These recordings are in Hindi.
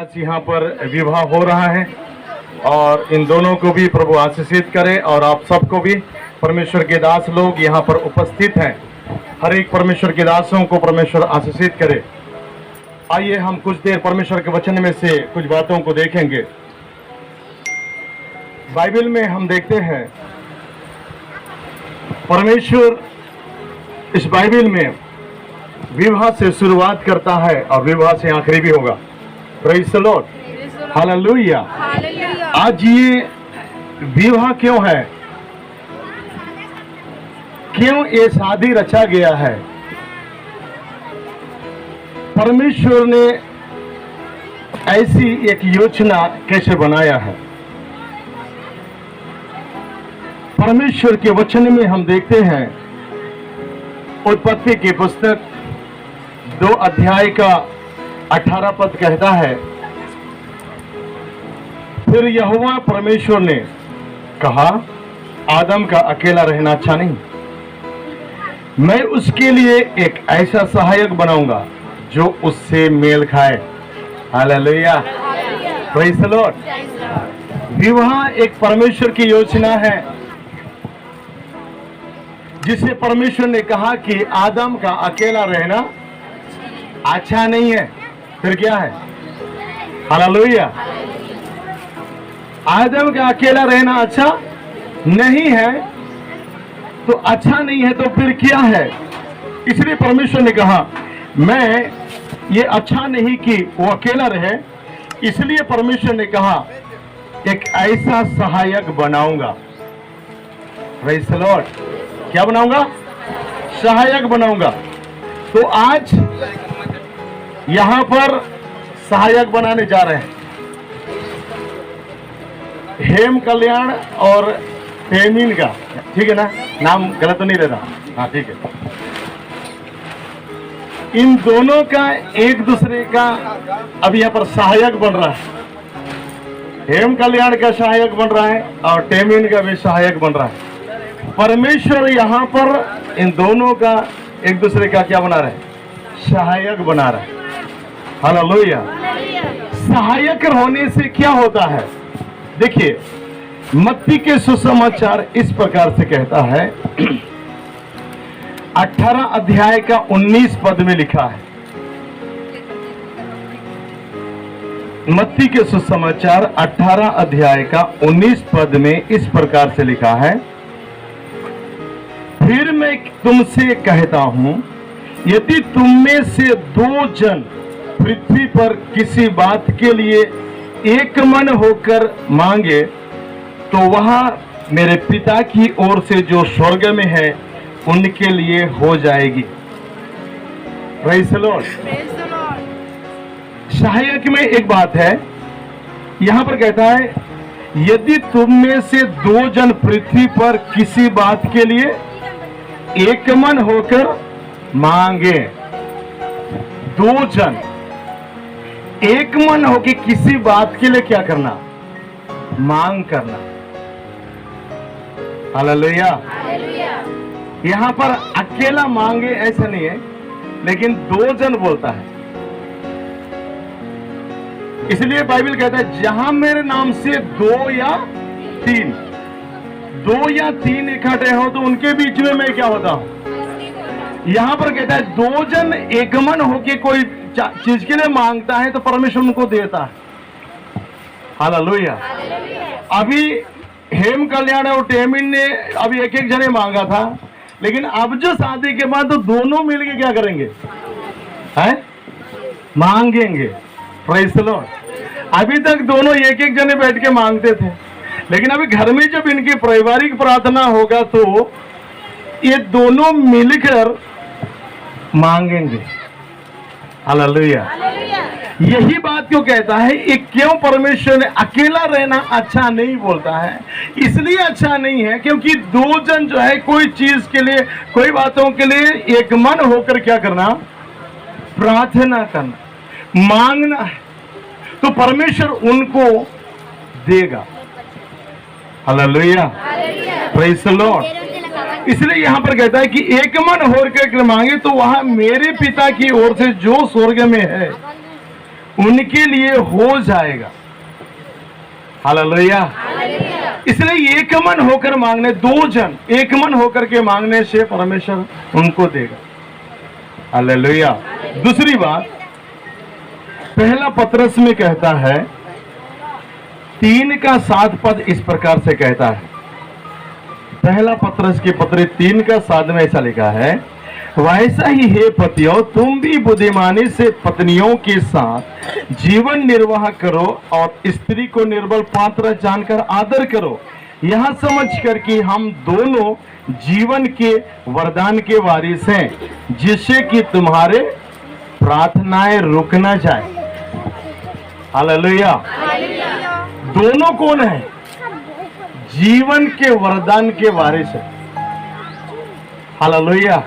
आज यहाँ पर विवाह हो रहा है और इन दोनों को भी प्रभु आशीषित करे और आप सबको भी। परमेश्वर के दास लोग यहाँ पर उपस्थित हैं, हर एक परमेश्वर के दासों को परमेश्वर आशीषित करे। आइए हम कुछ देर परमेश्वर के वचन में से कुछ बातों को देखेंगे। बाइबल में हम देखते हैं परमेश्वर इस बाइबल में विवाह से शुरुआत करता है और विवाह से आखिरी भी होगा। Praise the Lord, hallelujah. आज ये विवाह क्यों है, क्यों ये शादी रचा गया है? परमेश्वर ने ऐसी एक योजना कैसे बनाया है? परमेश्वर के वचन में हम देखते हैं, उत्पत्ति की पुस्तक 2 अध्याय का 18 पद कहता है, फिर यहोवा परमेश्वर ने कहा, आदम का अकेला रहना अच्छा नहीं, मैं उसके लिए एक ऐसा सहायक बनाऊंगा जो उससे मेल खाए। Hallelujah, praise the Lord. विवाह एक परमेश्वर की योजना है जिसे परमेश्वर ने कहा कि आदम का अकेला रहना अच्छा नहीं है। फिर क्या है? हालेलुया। आदम का अकेला रहना अच्छा नहीं है, तो अच्छा नहीं है तो फिर क्या है? इसलिए परमेश्वर ने कहा मैं ये अच्छा नहीं कि वो अकेला रहे, इसलिए परमेश्वर ने कहा एक ऐसा सहायक बनाऊंगा। Praise the Lord. क्या बनाऊंगा? सहायक बनाऊंगा। तो आज यहां पर सहायक बनाने जा रहे हैं। हेम कल्याण और हेमिन का, ठीक है ना? नाम गलत तो नहीं रहता? हाँ ठीक है। इन दोनों का एक दूसरे का अब यहाँ पर सहायक बन रहा है। हेम कल्याण का सहायक बन रहा है और टेमिन का भी सहायक बन रहा है। परमेश्वर यहाँ पर इन दोनों का एक दूसरे का क्या बना रहे हैं? सहायक बना रहा है। हालेलुया। सहायक होने से क्या होता है? देखिए, मत्ती के सुसमाचार इस प्रकार से कहता है, 18 अध्याय का 19 पद में लिखा है। मत्ती के सुसमाचार 18 अध्याय का 19 पद में इस प्रकार से लिखा है, फिर मैं तुमसे कहता हूं, यदि तुम में से 2 जन पृथ्वी पर किसी बात के लिए एक मन होकर मांगे तो वहां मेरे पिता की ओर से जो स्वर्ग में है उनके लिए हो जाएगी। Praise the Lord. सहायक में एक बात है, यहां पर कहता है यदि तुम में से 2 जन पृथ्वी पर किसी बात के लिए एक मन होकर मांगे, 2 जन एक मन होकर किसी बात के लिए क्या करना? मांग करना। हालेलुया। यहां पर अकेला मांगे ऐसा नहीं है, लेकिन 2 जन बोलता है। इसलिए बाइबल कहता है जहां मेरे नाम से 2 या 3 इकट्ठे हो तो उनके बीच में मैं क्या होता हूं। यहां पर कहता है 2 जन एक मन होके कोई चीज के लिए मांगता है तो परमेश्वर उनको देता है। हालेलुया। अभी हेम कल्याण और टेमिन ने अभी एक जने मांगा था, लेकिन अब जो शादी के बाद तो दोनों मिलके क्या करेंगे? हैं? मांगेंगे। Praise the Lord. अभी तक दोनों एक जने बैठ के मांगते थे, लेकिन अभी घर में जब इनकी पारिवारिक प्रार्थना होगा तो ये दोनों मिलकर मांगेंगे। हालेलुया। यही बात क्यों कहता है, एक क्यों परमेश्वर ने अकेला रहना अच्छा नहीं बोलता है? इसलिए अच्छा नहीं है क्योंकि 2 जन जो है कोई चीज के लिए, कोई बातों के लिए एक मन होकर क्या करना? प्रार्थना करना, मांगना है, तो परमेश्वर उनको देगा। Hallelujah, praise the Lord. इसलिए यहां पर कहता है कि एक मन होकर मांगे तो वहां मेरे पिता की ओर से जो स्वर्ग में है उनके लिए हो जाएगा। हालेलुया। इसलिए एक मन होकर मांगने, 2 जन एक मन होकर के मांगने से परमेश्वर उनको देगा। हालेलुया। दूसरी बात, पहला पत्रस में कहता है 3 का 7 पद इस प्रकार से कहता है। पहला पत्रस की पत्री 3 का 7 में ऐसा लिखा है, वैसा ही हे पतियों, तुम भी बुद्धिमानी से पत्नियों के साथ जीवन निर्वाह करो और स्त्री को निर्बल पात्र जानकर आदर करो, यह समझ कर कि हम दोनों जीवन के वरदान के वारिस हैं, जिससे कि तुम्हारे प्रार्थनाएं रुक न जाए। हालेलुया। दोनों कौन है? जीवन के वरदान के वारिस है। हालेलुया।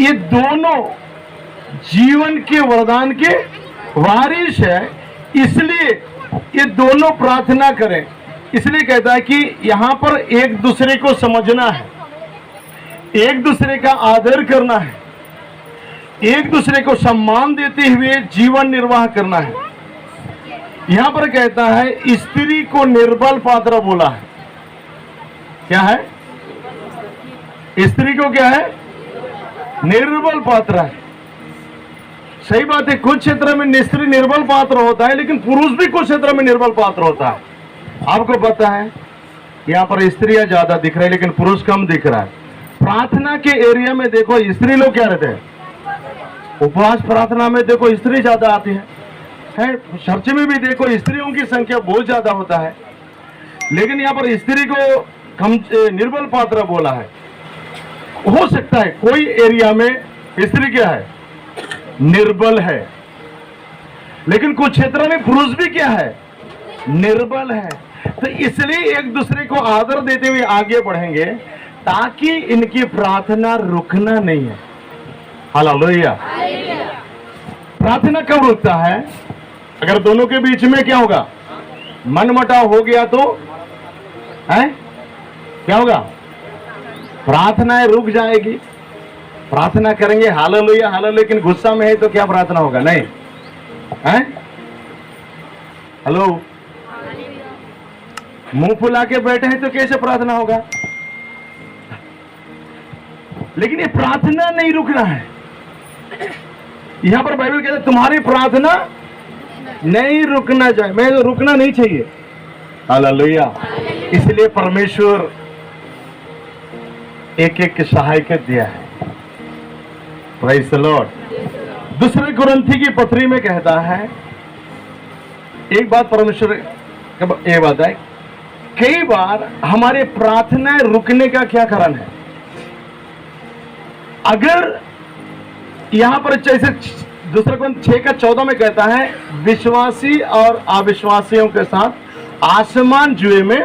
ये दोनों जीवन के वरदान के वारिस है, इसलिए ये दोनों प्रार्थना करें। इसलिए कहता है कि यहां पर एक दूसरे को समझना है, एक दूसरे का आदर करना है, एक दूसरे को सम्मान देते हुए जीवन निर्वाह करना है। यहां पर कहता है स्त्री को निर्बल पात्र बोला है। क्या है? स्त्री को क्या है? निर्बल पात्र है। सही बात है, कुछ क्षेत्र में स्त्री निर्बल पात्र होता है, लेकिन पुरुष भी कुछ क्षेत्र में निर्बल पात्र होता है। आपको पता है यहाँ पर स्त्रियां ज्यादा दिख रही है, लेकिन पुरुष कम दिख रहा है। प्रार्थना के एरिया में देखो स्त्री लोग क्या रहते हैं, उपवास प्रार्थना में देखो स्त्री ज्यादा आती है। चर्च में भी देखो स्त्रियों की संख्या बहुत ज्यादा होता है, लेकिन यहाँ पर स्त्री को कम निर्बल पात्र बोला है। हो सकता है कोई एरिया में स्त्री क्या है, निर्बल है, लेकिन कुछ क्षेत्र में पुरुष भी क्या है, निर्बल है। तो इसलिए एक दूसरे को आदर देते हुए आगे बढ़ेंगे, ताकि इनकी प्रार्थना रुकना नहीं है। हालेलुया। प्रार्थना कब रुकता है? अगर दोनों के बीच में क्या होगा, मनमुटाव हो गया तो है क्या होगा, प्रार्थनाएं रुक जाएगी। प्रार्थना करेंगे हालेलुया हालेलुया, लेकिन गुस्सा में है तो क्या प्रार्थना होगा? नहीं है। हेलो, मुंह फुला के बैठे हैं तो कैसे प्रार्थना होगा? लेकिन ये प्रार्थना नहीं रुकना है। यहां पर बाइबल कहता है तुम्हारी प्रार्थना नहीं रुकना चाहिए, मैं रुकना नहीं चाहिए। हालेलुया। इसलिए परमेश्वर एक एक सहायक दिया है। Praise the Lord. दूसरे कुरिन्थी की पत्री में कहता है, एक बात परमेश्वर ये बात है, कई बार हमारे प्रार्थनाएं रुकने का क्या कारण है? अगर यहां पर जैसे दूसरा कुरिन्थी 6:14 में कहता है, विश्वासी और अविश्वासियों के साथ आसमान जुए में,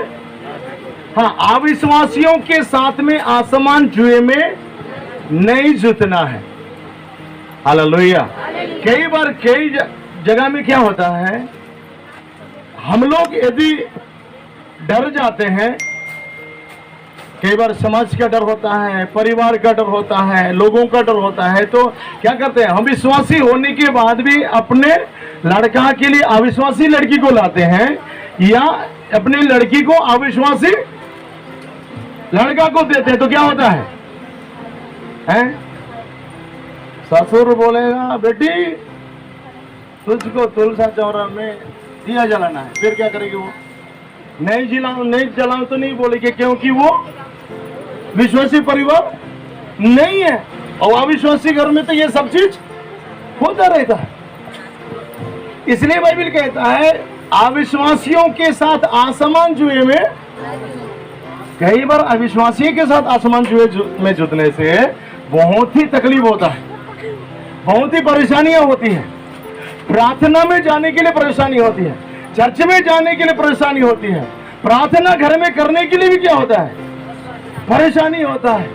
अविश्वासियों के साथ में आसमान जुए में नहीं जुतना है। हालेलुया। कई बार कई जगह में क्या होता है, हम लोग यदि डर जाते हैं, कई बार समाज का डर होता है, परिवार का डर होता है, लोगों का डर होता है, तो क्या करते हैं, हम विश्वासी होने के बाद भी अपने लड़का के लिए अविश्वासी लड़की को लाते हैं, या अपनी लड़की को अविश्वासी लड़का को देते हैं, तो क्या होता है? ससुर बोलेगा बेटी तुझको तुलसा चौरा में दिया जलाना है, फिर क्या करेगी वो? नहीं जलाऊं तो नहीं बोलेगी, क्योंकि वो विश्वासी परिवार नहीं है, और अविश्वासी घर में तो ये सब चीज होता रहता है। इसलिए बाइबल कहता है अविश्वासियों के साथ आसमान जुए में, कई बार अविश्वासी के साथ आसमान जुए में जुटने से बहुत ही तकलीफ होता है, बहुत ही परेशानियां होती हैं। प्रार्थना में जाने के लिए परेशानी होती है, चर्च में जाने के लिए परेशानी होती है, प्रार्थना घर में करने के लिए भी क्या होता है, परेशानी होता है।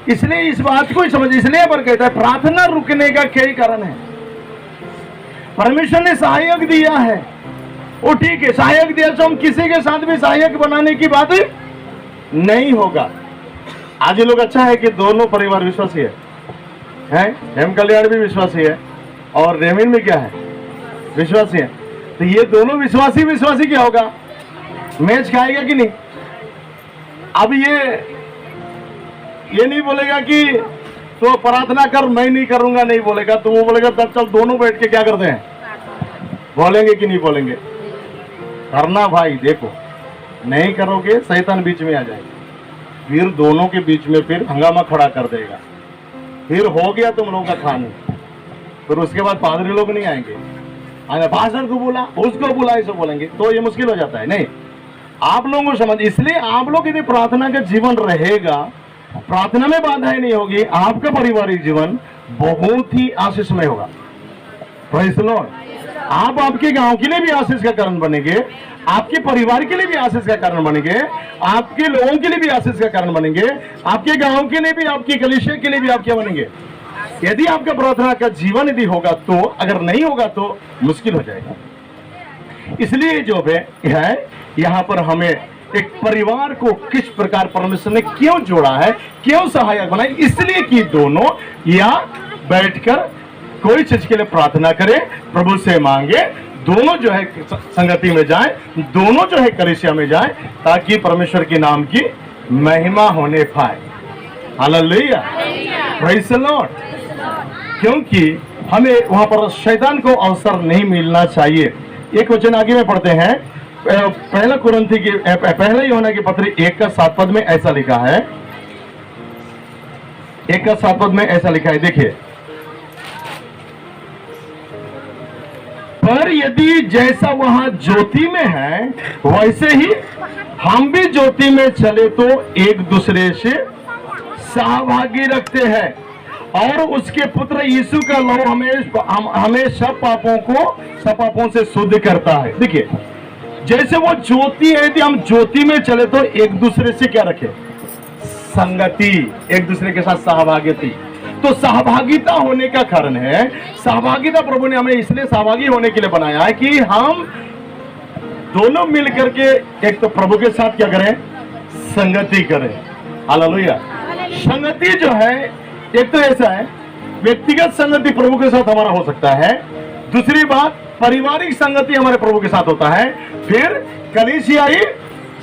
इसलिए इस बात को समझ, इसलिए पर कहता है प्रार्थना रुकने का कई कारण है। परमेश्वर ने सहायक दिया है, वो ठीक है, सहायक दिया तो हम किसी के साथ भी सहायक बनाने की बात नहीं होगा। आज ये लोग अच्छा है कि दोनों परिवार विश्वासी है, हेम कल्याण भी विश्वासी है और रेमिन में क्या है? विश्वासी है। तो ये दोनों विश्वासी विश्वासी क्या होगा? मैच खाएगा कि नहीं? अब ये नहीं बोलेगा कि तो प्रार्थना कर, मैं नहीं करूंगा, नहीं बोलेगा। तो वो बोलेगा तब चल दोनों बैठ के क्या करते हैं, बोलेंगे कि नहीं बोलेंगे? करना भाई, देखो नहीं करोगे शैतान बीच में आ जाएगा, फिर दोनों के बीच में फिर हंगामा खड़ा कर देगा, फिर हो गया तुम लोगों का खाना। फिर उसके बाद पादरी लोग नहीं आएंगे, भाषण को बोला, उसको बोला, ऐसे बोलेंगे, तो ये मुश्किल हो जाता है। नहीं, आप लोगों को समझ, इसलिए आप लोग यदि प्रार्थना का जीवन रहेगा, प्रार्थना में बाधाएं नहीं होगी, आपका पारिवारिक जीवन बहुत ही आशीषमय होगा। Praise the Lord. आप आपके गांव के लिए भी आशीष का कारण बनेंगे, आपके परिवार के लिए भी आशीष का कारण बनेंगे, आपके लोगों के लिए भी आशीष का कारण बनेंगे, आपके गांव के लिए भी, आपकी कलीसिया के लिए भी आप क्या बनेंगे? यदि आपका प्रार्थना का जीवन यदि होगा तो, अगर नहीं होगा तो मुश्किल हो जाएगा। इसलिए जो है यहाँ पर हमें एक परिवार को किस प्रकार परमेश्वर ने क्यों जोड़ा है, क्यों सहायक बनाए, इसलिए कि दोनों या बैठकर कोई चीज के लिए प्रार्थना करें, प्रभु से मांगे, दोनों जो है संगति में जाएं, दोनों जो है कलीसिया में जाएं, ताकि परमेश्वर के नाम की महिमा होने पाए। Hallelujah, praise the Lord. क्योंकि हमें वहां पर शैतान को अवसर नहीं मिलना चाहिए। एक वचन आगे में पढ़ते हैं, पहला कुरिन्थी की, पहला यूहन्ना की पत्री 1:7 में ऐसा लिखा है, 1:7 में ऐसा लिखा है, देखिए, पर यदि जैसा वहां ज्योति में है वैसे ही हम भी ज्योति में चले तो एक दूसरे से सहभागी रखते हैं, और उसके पुत्र यीशु का लहू हमें सब पापों से शुद्ध करता है। देखिए, जैसे वो ज्योति है, यदि हम ज्योति में चले तो एक दूसरे से क्या रखे? संगति, एक दूसरे के साथ सहभागिता। तो सहभागिता होने का कारण है, सहभागिता प्रभु ने हमें इसलिए सहभागी होने के लिए बनाया है कि हम दोनों मिलकर के एक तो प्रभु के साथ क्या करें? संगति करें। हालेलुया। संगति जो है, एक तो ऐसा है, व्यक्तिगत संगति प्रभु के साथ हमारा हो सकता है, दूसरी बात पारिवारिक संगति हमारे प्रभु के साथ होता है, फिर कलीसियाई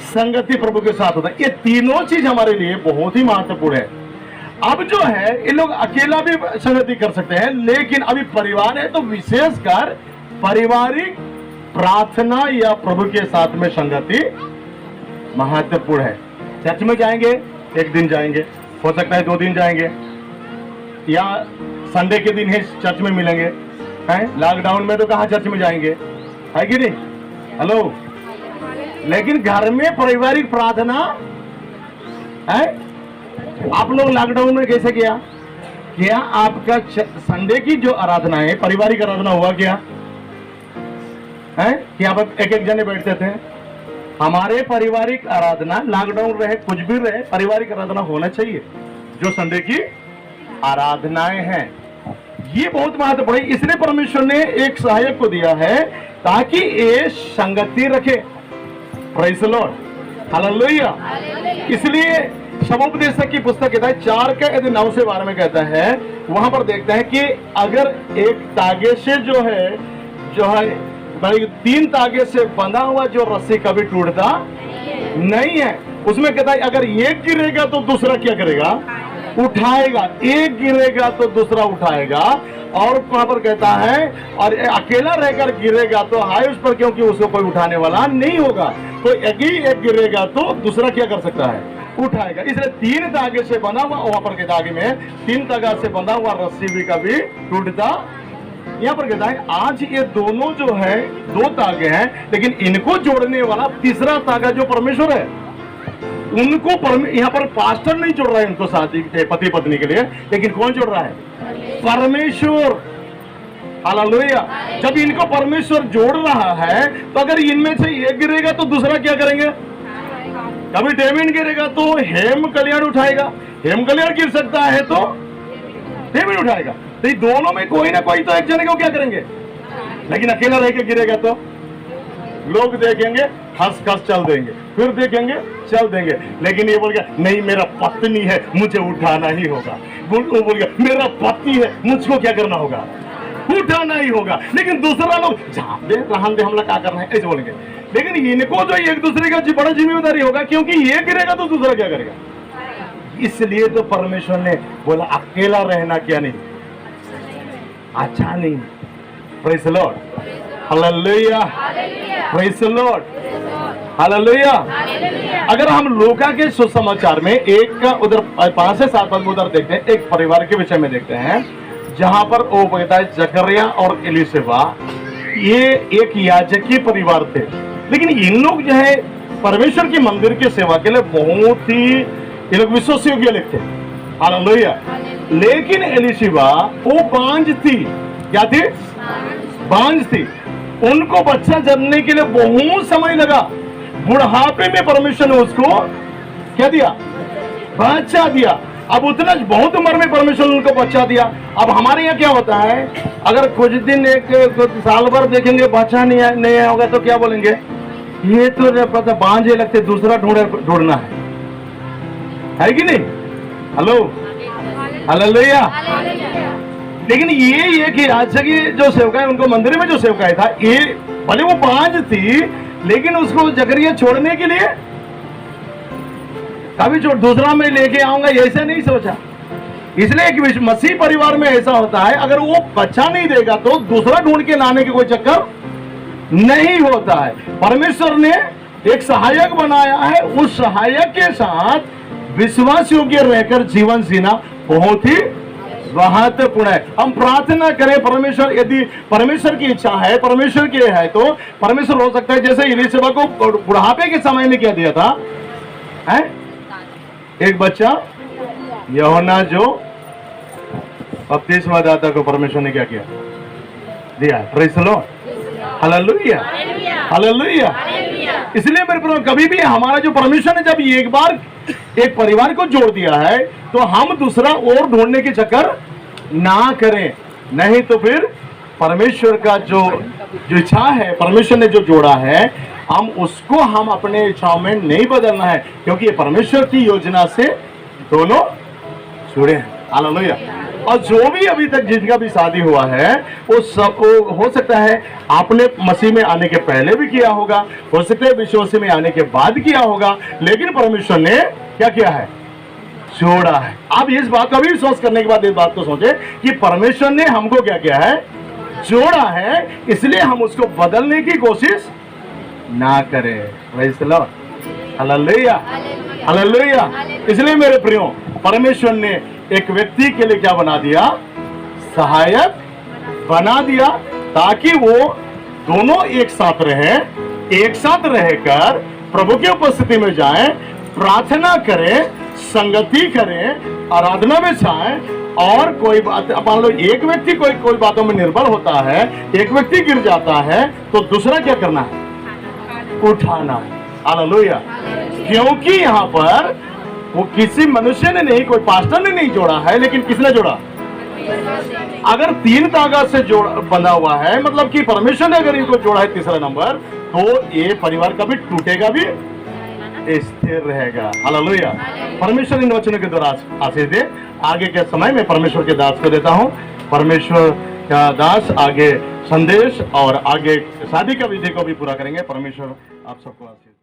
संगति प्रभु के साथ होता है। ये तीनों चीज हमारे लिए बहुत ही महत्वपूर्ण है। अब जो है, ये लोग अकेला भी संगति कर सकते हैं, लेकिन अभी परिवार है तो विशेषकर पारिवारिक प्रार्थना या प्रभु के साथ में संगति महत्वपूर्ण है। चर्च में जाएंगे, एक दिन जाएंगे, हो सकता है 2 दिन जाएंगे, या संडे के दिन ही चर्च में मिलेंगे, हैं? लॉकडाउन में तो कहाँ चर्च में जाएंगे, है कि नहीं? हेलो। लेकिन घर में पारिवारिक प्रार्थना है। आप लोग लॉकडाउन में कैसे किया? क्या आपका संडे की जो आराधना है, पारिवारिक आराधना हुआ क्या है? कि आप एक जने बैठते थे? हमारे पारिवारिक आराधना, लॉकडाउन रहे कुछ भी रहे, पारिवारिक आराधना होना चाहिए। जो संडे की आराधनाएं हैं, ये बहुत महत्वपूर्ण है। इसलिए परमेश्वर ने एक सहायक को दिया है ताकि ये संगति रखे। Praise the Lord. हालेलुया। इसलिए समुपदेशक की पुस्तक कहता है 4:9 में कहता है, वहां पर देखते हैं कि अगर एक तागे से जो है 3 तागे से बंधा हुआ जो रस्सी कभी टूटता नहीं है। उसमें कहता है अगर एक गिरेगा तो दूसरा क्या करेगा? उठाएगा। एक गिरेगा तो दूसरा उठाएगा। और वहां पर कहता है और अकेला रहकर गिरेगा तो हाय उस पर, क्योंकि उसको कोई उठाने वाला नहीं होगा। तो एक गिरेगा तो दूसरा क्या कर सकता है? उठाएगा। इसलिए 3 धागे से बना हुआ, वहां पर के धागे में 3 धागा से बंधा हुआ रस्सी भी कभी टूटता। यहाँ पर कहता है आज ये दोनों जो है 2 धागे हैं, लेकिन इनको जोड़ने वाला तीसरा धागा जो परमेश्वर है, उनको यहाँ पर पास्टर नहीं जोड़ रहा है उनको शादी पति पत्नी के लिए, लेकिन कौन जोड़ रहा है? परमेश्वर। हालेलुया। जब इनको परमेश्वर जोड़ रहा है तो अगर इनमें से एक गिरेगा तो दूसरा क्या करेंगे? कभी डेविड गिरेगा तो हेम कल्याण उठाएगा, हेम कल्याण गिर सकता है तो डेविड उठाएगा। तो ये दोनों में कोई ना कोई तो एक जने को क्या करेंगे? लेकिन अकेला रह के गिरेगा तो लोग देखेंगे, हंस चल देंगे, फिर देखेंगे चल देंगे। लेकिन ये बोल गया नहीं मेरा पत्नी है, मुझे उठाना ही होगा। वो बोल गया मेरा पति है, मुझको क्या करना होगा? उठाना ही होगा। लेकिन दूसरा लोग जहाँ दे रहन दे, हमला क्या करना है, ऐसे बोलेंगे। लेकिन इनको जो एक दूसरे का बड़ा जिम्मेदारी होगा, क्योंकि ये गिरेगा तो दूसरा क्या करेगा। इसलिए तो परमेश्वर ने बोला अकेला रहना क्या नहीं, अच्छा नहीं। Praise the Lord, hallelujah, praise the Lord, hallelujah. अगर हम लूका के सुसमाचार में एक का उधर 5 से 7 पद उधर देखते हैं, एक परिवार के विषय में देखते हैं, जहां पर वो कहता है जकरिया और एलिशबा, ये एक याजकीय परिवार थे। लेकिन इन लोग जो है परमेश्वर की मंदिर की सेवा के लिए बहुत ही ये लोग विश्वास योग्य लिखते, हालेलुया। लेकिन एलिशबा वो बांझ थी, क्या थी, बांझ थी। उनको बच्चा जन्मने के लिए बहुत समय लगा। बुढ़ापे में परमेश्वर ने उसको क्या दिया, बच्चा दिया। अब उतना बहुत उम्र में परमेश्वर ने उनको बच्चा दिया। अब हमारे यहाँ क्या होता है, अगर कुछ दिन एक साल भर देखेंगे बच्चा नहीं होगा तो क्या बोलेंगे, ये तो पता बांझे लगते, दूसरा ढूंढना है कि नहीं। Hello, hallelujah. लेकिन ये कि आज की जो सेवकाएं, उनको मंदिर में जो सेवकाएं था, ये भले वो बांझ थी, लेकिन उसको जकरिया छोड़ने के लिए कभी दूसरा मैं लेके आऊंगा ऐसा नहीं सोचा। इसलिए एक मसीह परिवार में ऐसा होता है, अगर वो बच्चा नहीं देगा तो दूसरा ढूंढ के लाने के कोई चक्कर नहीं होता है। परमेश्वर ने एक सहायक बनाया है, उस सहायक के साथ विश्वास योग्य रहकर जीवन जीना बहुत ही महत्वपूर्ण है। हम प्रार्थना करें परमेश्वर, यदि परमेश्वर की इच्छा है, परमेश्वर की है, तो परमेश्वर हो सकता है जैसे एलिशबा को बुढ़ापे के समय में क्या दिया था, है? एक बच्चा यूहन्ना जो बपतिस्मा दाता को परमेश्वर ने क्या किया, दिया। Praise the Lord, hallelujah, hallelujah. इसलिए मेरे प्रिय, कभी भी हमारा जो परमेश्वर ने जब एक बार एक परिवार को जोड़ दिया है, तो हम दूसरा और ढूंढने के चक्कर ना करें, नहीं तो फिर परमेश्वर का जो इच्छा है, परमेश्वर ने जो जोड़ा है, हम उसको हम अपने इच्छाओं में नहीं बदलना है, क्योंकि ये परमेश्वर की योजना से दोनों जुड़े हैं। हालेलुया। और जो भी अभी तक जिनका भी शादी हुआ है, वो सब हो सकता है आपने मसीह में आने के पहले भी किया होगा, हो सकता है विश्वास में आने के बाद किया होगा, लेकिन परमेश्वर ने क्या किया है, जोड़ा है। आप इस बात का भी विश्वास करने के बाद इस बात को सोचे कि परमेश्वर ने हमको क्या किया है, जोड़ा है, इसलिए हम उसको बदलने की कोशिश ना करें। Praise the Lord, hallelujah, hallelujah. इसलिए मेरे प्रियो, परमेश्वर ने एक व्यक्ति के लिए क्या बना दिया, सहायक बना दिया, ताकि वो दोनों एक साथ रहे, एक साथ रहकर प्रभु की उपस्थिति में जाएं, प्रार्थना करें, संगति करें, आराधना में जाएं। और कोई बात, मान लो एक व्यक्ति कोई बातों में निर्भर होता है, एक व्यक्ति गिर जाता है, तो दूसरा क्या करना है, उठाना है। हालेलुया। क्योंकि यहाँ पर वो किसी मनुष्य ने नहीं, कोई पास्टर ने नहीं जोड़ा है, लेकिन किसने जोड़ा, अगर 3 धागा से बंधा हुआ है, मतलब कि परमेश्वर ने अगर इनको जोड़ा है तीसरा नंबर, तो ये परिवार कभी टूटेगा भी, स्थिर रहेगा। हालेलुया। परमेश्वर इन वचनों के द्वारा आशीष दे। आगे के समय में परमेश्वर के दास को देता हूँ। परमेश्वर का दास आगे संदेश और आगे शादी का विधि को भी पूरा करेंगे। परमेश्वर आप सबको आशीष